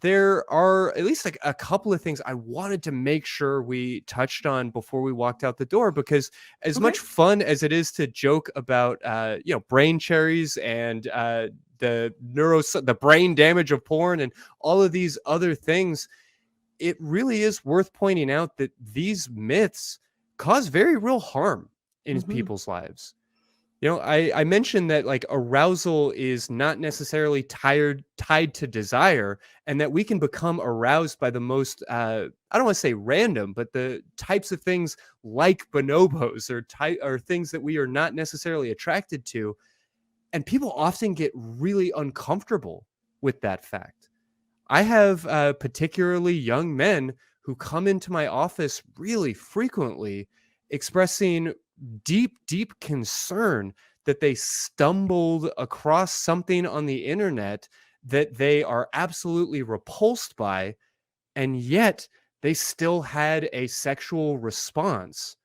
There are at least like a couple of things I wanted to make sure we touched on before we walked out the door, because as Okay. much fun as it is to joke about, brain cherries and the brain damage of porn and all of these other things, it really is worth pointing out that these myths cause very real harm in Mm-hmm. people's lives. I mentioned that like arousal is not necessarily tied to desire, and that we can become aroused by the most, I don't want to say random, but the types of things like bonobos or things that we are not necessarily attracted to. And people often get really uncomfortable with that fact. I have particularly young men who come into my office really frequently expressing deep, deep concern that they stumbled across something on the internet that they are absolutely repulsed by, and yet they still had a sexual response.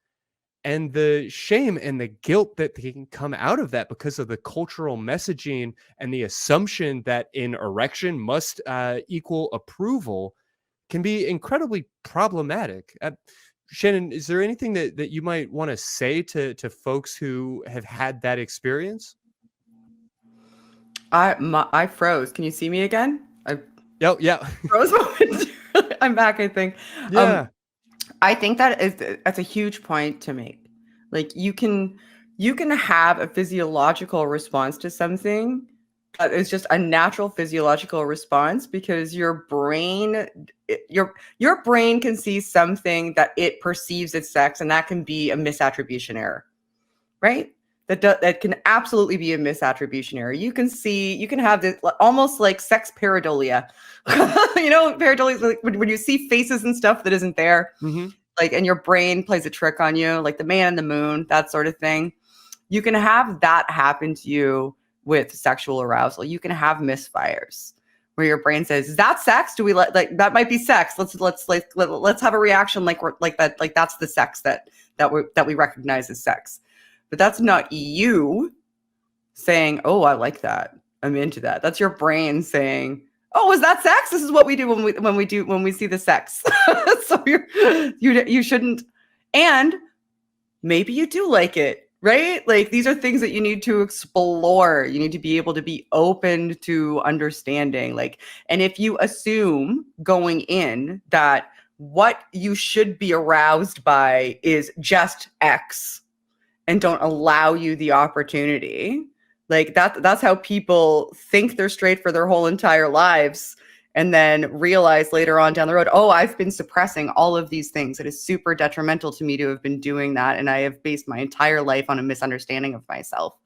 And the shame and the guilt that can come out of that because of the cultural messaging and the assumption that an erection must equal approval can be incredibly problematic. Shannon, is there anything that you might want to say to folks who have had that experience? I froze. Can you see me again? I Oh, yeah. froze momentarily. I'm back, I think. Yeah. I think that's a huge point to make. Like you can have a physiological response to something that is just a natural physiological response because your brain can see something that it perceives as sex, and that can be a misattribution error, right? That can absolutely be a misattribution error. You can have this almost like sex pareidolia. Pareidolia is like when you see faces and stuff that isn't there, Mm-hmm. like, and your brain plays a trick on you, like the man in the moon, that sort of thing. You can have that happen to you with sexual arousal. You can have misfires where your brain says, "Is that sex? Do we like that might be sex? Let's have a reaction like we're like that, like that's the sex that we recognize as sex." But that's not you saying, "Oh, I like that. I'm into that." That's your brain saying, "Oh, is that sex? This is what we do when we see the sex." So you shouldn't. And maybe you do like it, right? Like these are things that you need to explore. You need to be able to be open to understanding. Like, and if you assume going in that what you should be aroused by is just X, and don't allow you the opportunity, like that's how people think they're straight for their whole entire lives, and then realize later on down the road, oh, I've been suppressing all of these things. It is super detrimental to me to have been doing that, and I have based my entire life on a misunderstanding of myself.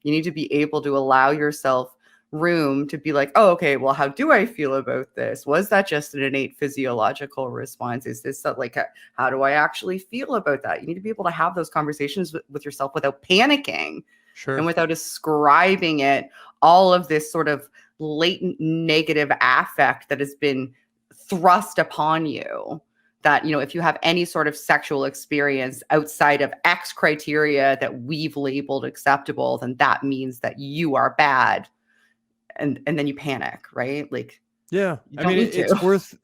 You need to be able to allow yourself room to be like, oh, okay, well, how do I feel about this? Was that just an innate physiological response? Is this how do I actually feel about that? You need to be able to have those conversations with yourself without panicking and Sure. without ascribing it all of this sort of latent negative affect that has been thrust upon you. That, if you have any sort of sexual experience outside of X criteria that we've labeled acceptable, then that means that you are bad. And then you panic, right? Like, Yeah. you I don't mean, need it's to. worth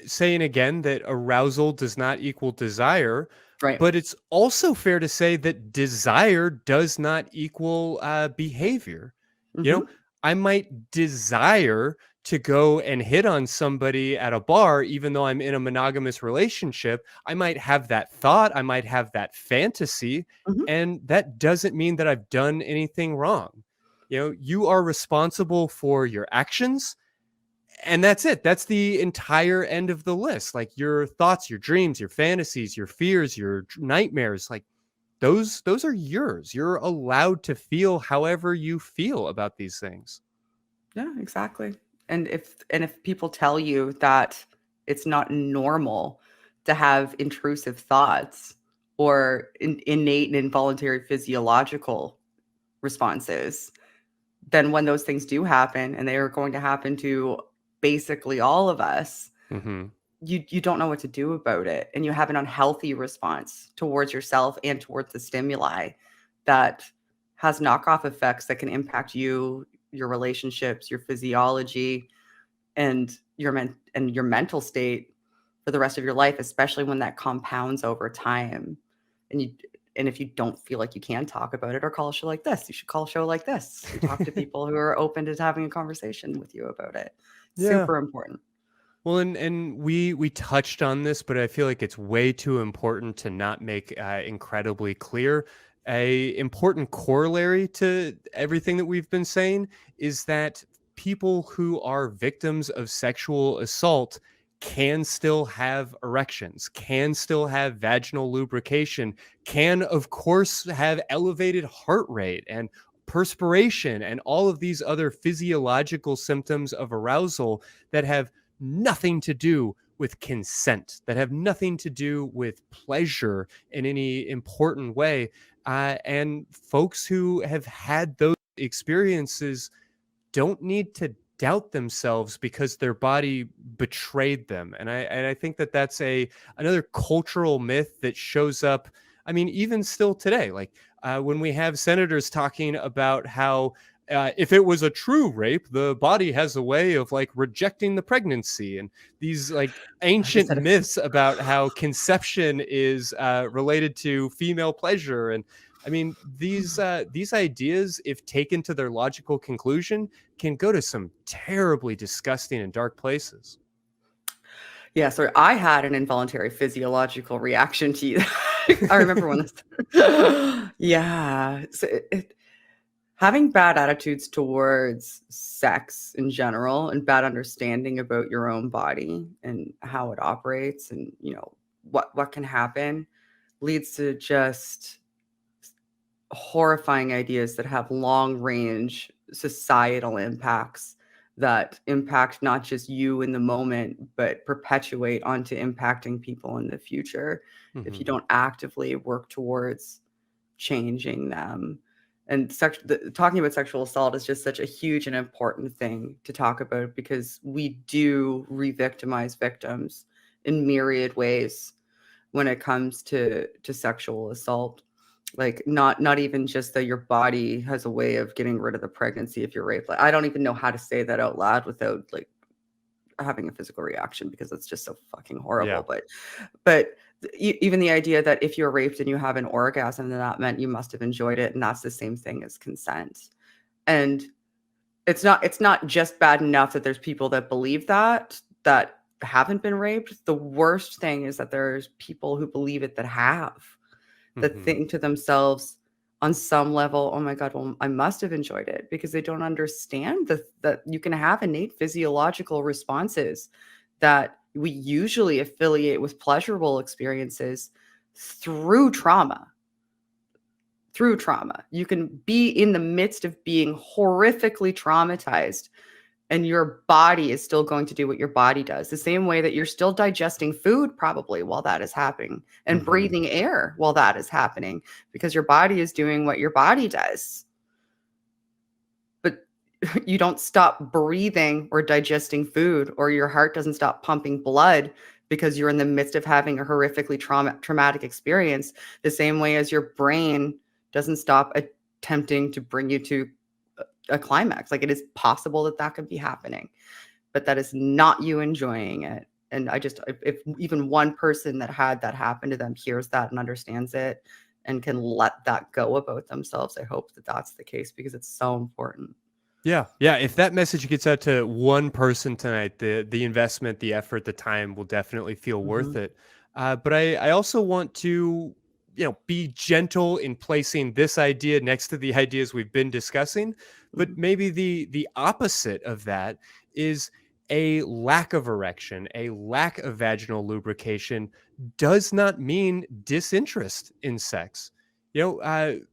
saying again that arousal does not equal desire, Right. but it's also fair to say that desire does not equal behavior. You know, Mm-hmm. I might desire to go and hit on somebody at a bar, even though I'm in a monogamous relationship. I might have that thought, I might have that fantasy, Mm-hmm. and that doesn't mean that I've done anything wrong. You are responsible for your actions, and that's it. That's the entire end of the list. Like your thoughts, your dreams, your fantasies, your fears, your nightmares, like those are yours. You're allowed to feel however you feel about these things. Yeah, exactly. And if people tell you that it's not normal to have intrusive thoughts or innate and involuntary physiological responses, then when those things do happen, and they are going to happen to basically all of us, Hmm. you don't know what to do about it, and you have an unhealthy response towards yourself and towards the stimuli that has knockoff effects that can impact you, your relationships, your physiology, and your mental state for the rest of your life, especially when that compounds over time. And if you don't feel like you can talk about it, or call a show like this, you should call a show like this and talk to people who are open to having a conversation with you about it. Yeah. Super important. Well, and we touched on this, but I feel like it's way too important to not make incredibly clear. A important corollary to everything that we've been saying is that people who are victims of sexual assault can still have erections, can still have vaginal lubrication, can of course have elevated heart rate and perspiration and all of these other physiological symptoms of arousal that have nothing to do with consent, that have nothing to do with pleasure in any important way. And folks who have had those experiences don't need to doubt themselves because their body betrayed them. And I think that that's another cultural myth that shows up. I mean, even still today, like when we have senators talking about how if it was a true rape, the body has a way of like rejecting the pregnancy, and these like ancient myths about how conception is related to female pleasure. And I mean, these ideas, if taken to their logical conclusion, can go to some terribly disgusting and dark places. Yeah, so I had an involuntary physiological reaction to you. I remember when this. Yeah, so having bad attitudes towards sex in general and bad understanding about your own body and how it operates, and what can happen, leads to just horrifying ideas that have long range societal impacts that impact not just you in the moment, but perpetuate onto impacting people in the future if you don't actively work towards changing them. And talking about sexual assault is just such a huge and important thing to talk about, because we do re-victimize victims in myriad ways when it comes to sexual assault. Like not even just that your body has a way of getting rid of the pregnancy if you're raped. Like, I don't even know how to say that out loud without like having a physical reaction, because it's just so fucking horrible. Yeah. But even the idea that if you're raped and you have an orgasm, then that meant you must have enjoyed it, and that's the same thing as consent. And it's not just bad enough that there's people that believe that haven't been raped. The worst thing is that there's people who believe it that have, that think to themselves on some level, oh my God, well, I must have enjoyed it, because they don't understand that you can have innate physiological responses that we usually affiliate with pleasurable experiences through trauma. Through trauma. You can be in the midst of being horrifically traumatized, and your body is still going to do what your body does, the same way that you're still digesting food probably while that is happening, and breathing air while that is happening, because your body is doing what your body does. But you don't stop breathing or digesting food, or your heart doesn't stop pumping blood because you're in the midst of having a horrifically traumatic experience, the same way as your brain doesn't stop attempting to bring you to a climax. Like, it is possible that could be happening, but that is not you enjoying it. And if even one person that had that happen to them hears that and understands it and can let that go about themselves, I hope that that's the case, because it's so important. Yeah. If that message gets out to one person tonight, the investment, the effort, the time will definitely feel worth it. But I also want to be gentle in placing this idea next to the ideas we've been discussing. But maybe the opposite of that is a lack of erection, a lack of vaginal lubrication does not mean disinterest in sex.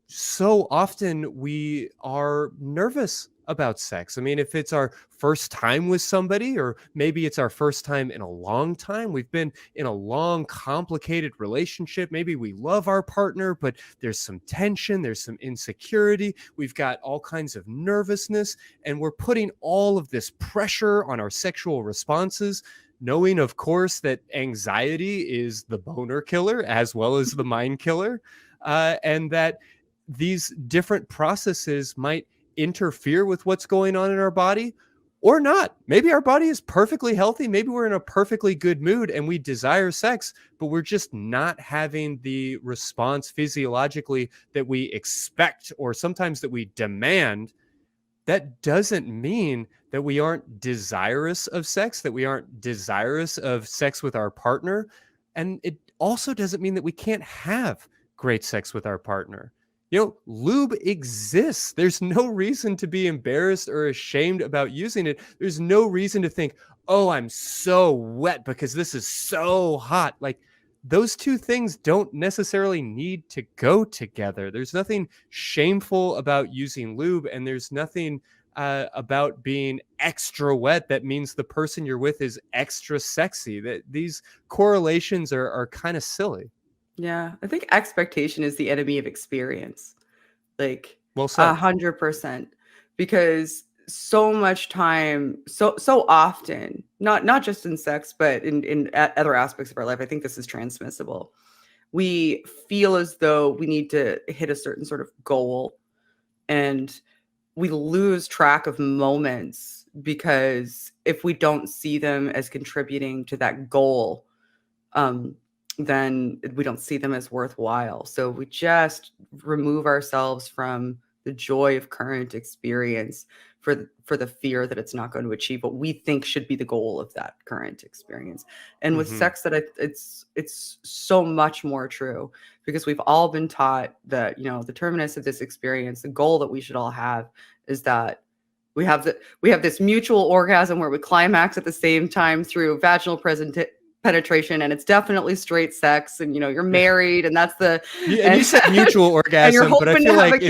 So often we are nervous about sex. I mean, if it's our first time with somebody, or maybe it's our first time in a long time, we've been in a long, complicated relationship. Maybe we love our partner, but there's some tension, there's some insecurity. We've got all kinds of nervousness, and we're putting all of this pressure on our sexual responses, knowing, of course, that anxiety is the boner killer as well as the mind killer, and that these different processes might interfere with what's going on in our body, or not. Maybe our body is perfectly healthy. Maybe we're in a perfectly good mood and we desire sex, but we're just not having the response physiologically that we expect or sometimes that we demand. That doesn't mean that we aren't desirous of sex, that we aren't desirous of sex with our partner. And it also doesn't mean that we can't have great sex with our partner. Lube exists. There's no reason to be embarrassed or ashamed about using it. There's no reason to think, oh, I'm so wet because this is so hot. Like, those two things don't necessarily need to go together. There's nothing shameful about using lube, and there's nothing about being extra wet that means the person you're with is extra sexy. That these correlations are kind of silly. Yeah, I think expectation is the enemy of experience. Like, Well said. 100%, because so much time, so often, not just in sex, but in other aspects of our life. I think this is transmissible. We feel as though we need to hit a certain sort of goal, and we lose track of moments because if we don't see them as contributing to that goal, then we don't see them as worthwhile. So we just remove ourselves from the joy of current experience for the fear that it's not going to achieve what we think should be the goal of that current experience. And with sex, it's so much more true, because we've all been taught that, the terminus of this experience, the goal that we should all have, is that we have this mutual orgasm where we climax at the same time through vaginal penetration, and it's definitely straight sex, and you're married, and that's the and you said mutual orgasm, but I feel like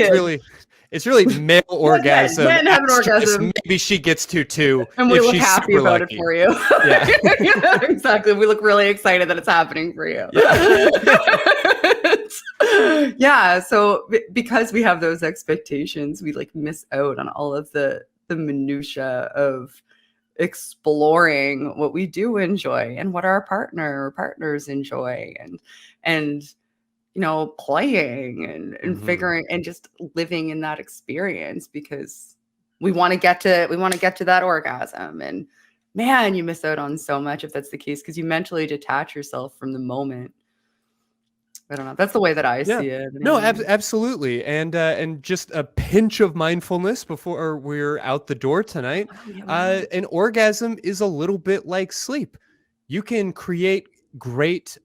it's really male orgasm. Men have an orgasm. Maybe she gets to two, and we look happy about it for you. Yeah. Yeah, exactly. We look really excited that it's happening for you. Yeah. So because we have those expectations, we miss out on all of the minutia of exploring what we do enjoy and what our partner or partners enjoy, and playing and figuring and just living in that experience, because we want to get to that orgasm. And man, you miss out on so much if that's the case, because you mentally detach yourself from the moment. I don't know. That's the way that I see it. No, absolutely. And just a pinch of mindfulness before we're out the door tonight. An orgasm is a little bit like sleep. You can create great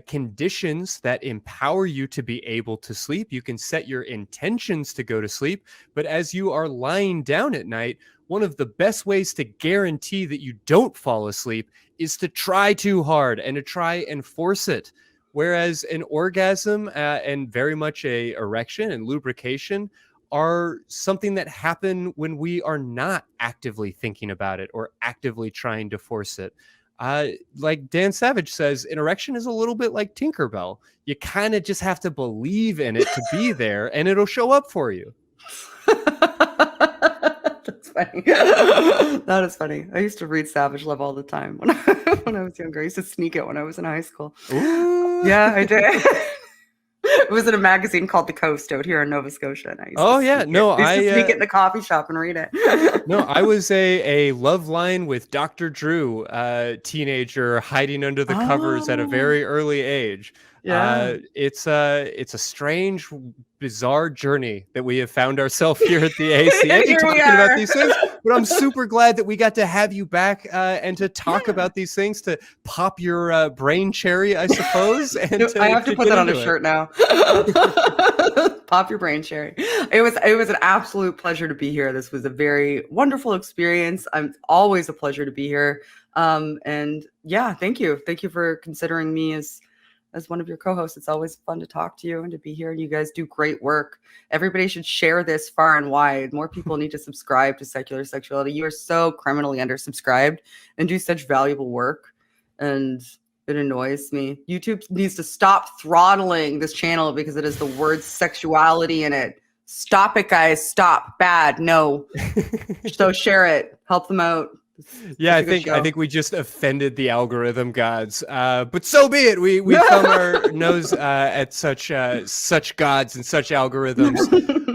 conditions that empower you to be able to sleep. You can set your intentions to go to sleep. But as you are lying down at night, one of the best ways to guarantee that you don't fall asleep is to try too hard and to try and force it. Whereas an orgasm and very much a erection and lubrication are something that happen when we are not actively thinking about it or actively trying to force it. Like Dan Savage says, an erection is a little bit like Tinkerbell. You kind of just have to believe in it to be there, and it'll show up for you. That's funny. That is funny. I used to read Savage Love all the time when I was younger. I used to sneak it when I was in high school. Ooh. Yeah, I did. It was in a magazine called The Coast out here in Nova Scotia. And I used to sneak it in the coffee shop and read it. No, I was a love line with Dr. Drew, teenager hiding under the covers at a very early age. Yeah. It's a strange, bizarre journey that we have found ourselves here at the ACA talking about these things. But I'm super glad that we got to have you back and to talk about these things, to pop your brain cherry, I suppose. And I have to put that on a shirt now. Pop your brain cherry. It was an absolute pleasure to be here. This was a very wonderful experience. I'm always a pleasure to be here. And yeah, thank you. Thank you for considering me as one of your co-hosts. It's always fun to talk to you and to be here. And you guys do great work. Everybody should share this far and wide. More people need to subscribe to Secular Sexuality. You are so criminally undersubscribed and do such valuable work. And it annoys me. YouTube needs to stop throttling this channel because it has the word sexuality in it. Stop it, guys. Stop. Bad. No. So share it. Help them out. Yeah, I think we just offended the algorithm gods. But so be it. We thumb our nose at such gods and such algorithms.